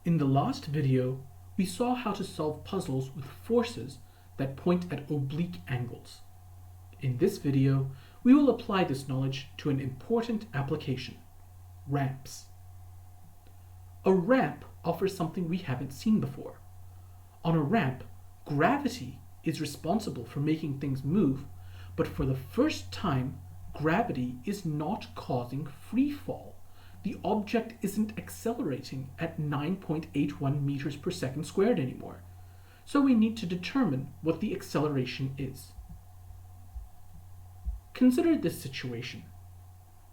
In the last video, we saw how to solve puzzles with forces that point at oblique angles. In this video, we will apply this knowledge to an important application: ramps. A ramp offers something we haven't seen before. On a ramp, gravity is responsible for making things move, but for the first time, gravity is not causing free fall. The object isn't accelerating at 9.81 meters per second squared anymore. So we need to determine what the acceleration is. Consider this situation.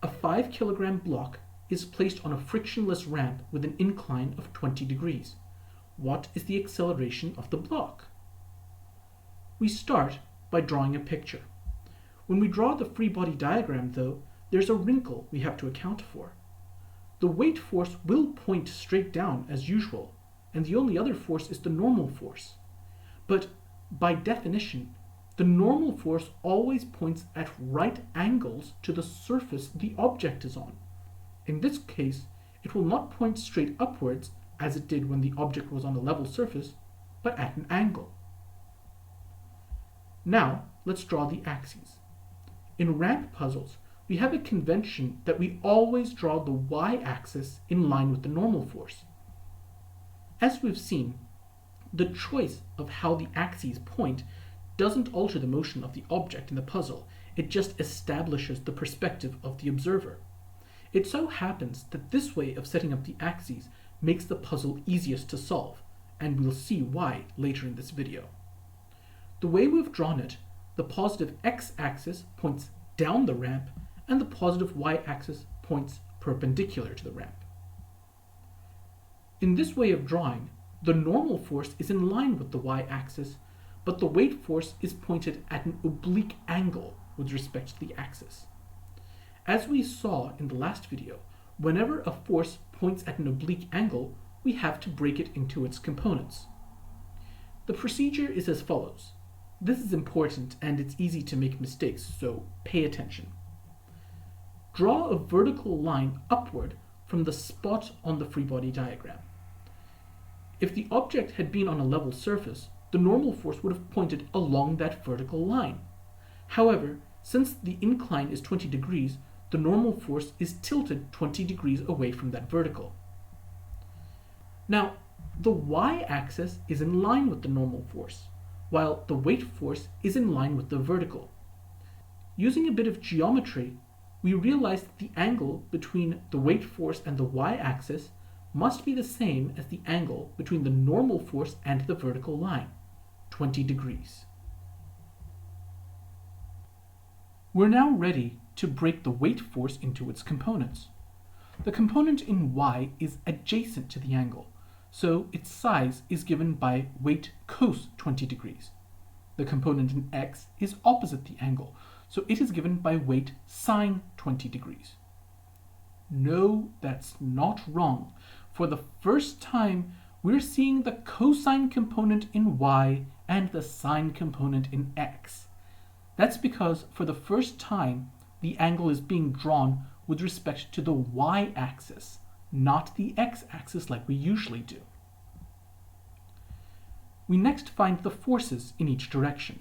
A 5 kilogram block is placed on a frictionless ramp with an incline of 20 degrees. What is the acceleration of the block? We start by drawing a picture. When we draw the free body diagram, though, there's a wrinkle we have to account for. The weight force will point straight down as usual, and the only other force is the normal force. But by definition, the normal force always points at right angles to the surface the object is on. In this case, it will not point straight upwards as it did when the object was on a level surface, but at an angle. Now, let's draw the axes. In ramp puzzles, we have a convention that we always draw the y-axis in line with the normal force. As we've seen, the choice of how the axes point doesn't alter the motion of the object in the puzzle, it just establishes the perspective of the observer. It so happens that this way of setting up the axes makes the puzzle easiest to solve, and we'll see why later in this video. The way we've drawn it, the positive x-axis points down the ramp, and the positive y-axis points perpendicular to the ramp. In this way of drawing, the normal force is in line with the y-axis, but the weight force is pointed at an oblique angle with respect to the axis. As we saw in the last video, whenever a force points at an oblique angle, we have to break it into its components. The procedure is as follows. This is important and it's easy to make mistakes, so pay attention. Draw a vertical line upward from the spot on the free body diagram. If the object had been on a level surface, the normal force would have pointed along that vertical line. However, since the incline is 20 degrees, the normal force is tilted 20 degrees away from that vertical. Now, the y-axis is in line with the normal force, while the weight force is in line with the vertical. Using a bit of geometry, we realize that the angle between the weight force and the y-axis must be the same as the angle between the normal force and the vertical line, 20 degrees. We're now ready to break the weight force into its components. The component in y is adjacent to the angle, so its size is given by weight cos 20 degrees. The component in x is opposite the angle, so it is given by weight sine 20 degrees. No, that's not wrong. For the first time, we're seeing the cosine component in y and the sine component in x. That's because for the first time, the angle is being drawn with respect to the y-axis, not the x-axis like we usually do. We next find the forces in each direction.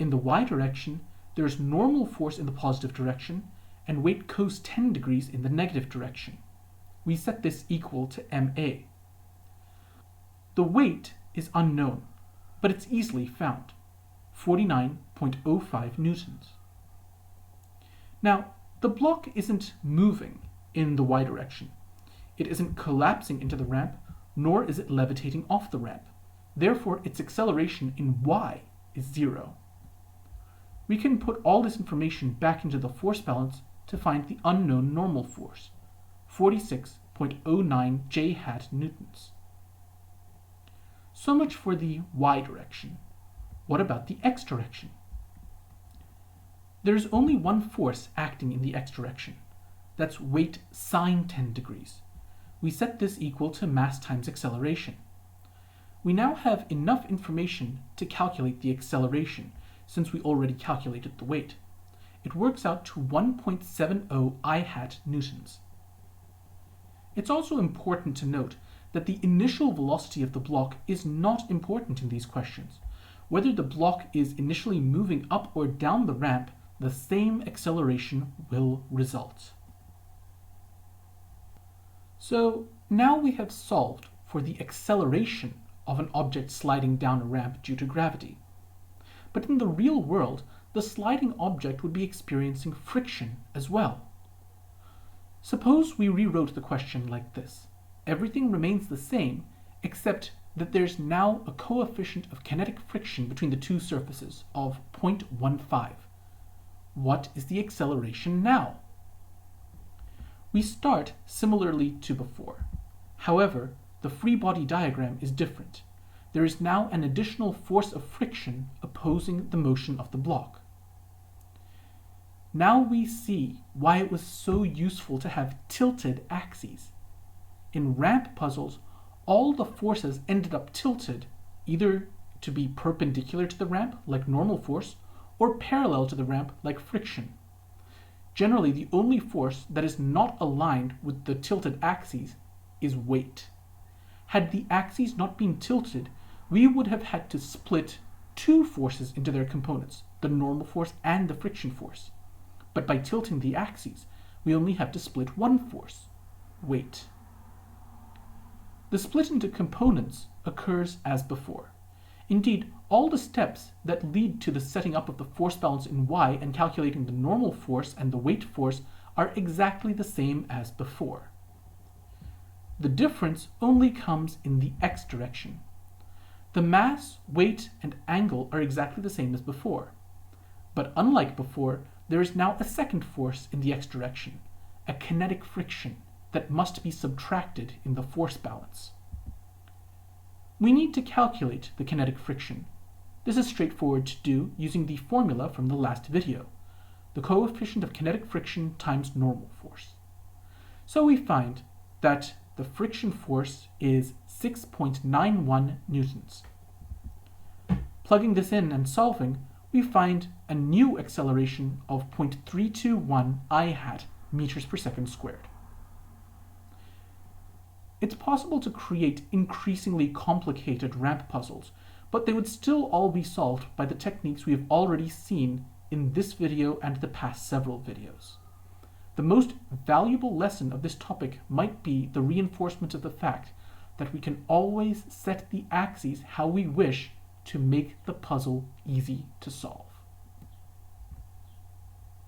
In the y direction, there is normal force in the positive direction and weight cos 10 degrees in the negative direction. We set this equal to ma. The weight is unknown, but it's easily found, 49.05 newtons. Now, the block isn't moving in the y direction. It isn't collapsing into the ramp, nor is it levitating off the ramp. Therefore, its acceleration in y is 0. We can put all this information back into the force balance to find the unknown normal force, 46.09 J hat newtons. So much for the y direction. What about the x direction? There is only one force acting in the x direction. That's weight sine 10 degrees. We set this equal to mass times acceleration. We now have enough information to calculate the acceleration, since we already calculated the weight. It works out to 1.70 I hat newtons. It's also important to note that the initial velocity of the block is not important in these questions. Whether the block is initially moving up or down the ramp, the same acceleration will result. So now we have solved for the acceleration of an object sliding down a ramp due to gravity. But in the real world, the sliding object would be experiencing friction as well. Suppose we rewrote the question like this. Everything remains the same, except that there's now a coefficient of kinetic friction between the two surfaces of 0.15. What is the acceleration now? We start similarly to before. However, the free body diagram is different. There is now an additional force of friction opposing the motion of the block. Now we see why it was so useful to have tilted axes. In ramp puzzles, all the forces ended up tilted, either to be perpendicular to the ramp, like normal force, or parallel to the ramp, like friction. Generally, the only force that is not aligned with the tilted axes is weight. Had the axes not been tilted, we would have had to split two forces into their components, the normal force and the friction force. But by tilting the axes, we only have to split one force, weight. The split into components occurs as before. Indeed, all the steps that lead to the setting up of the force balance in y and calculating the normal force and the weight force are exactly the same as before. The difference only comes in the x direction. The mass, weight, and angle are exactly the same as before. But unlike before, there is now a second force in the x direction, a kinetic friction that must be subtracted in the force balance. We need to calculate the kinetic friction. This is straightforward to do using the formula from the last video, the coefficient of kinetic friction times normal force. So we find that the friction force is 6.91 newtons. Plugging this in and solving, we find a new acceleration of 0.321 I hat meters per second squared. It's possible to create increasingly complicated ramp puzzles, but they would still all be solved by the techniques we have already seen in this video and the past several videos. The most valuable lesson of this topic might be the reinforcement of the fact that we can always set the axes how we wish to make the puzzle easy to solve.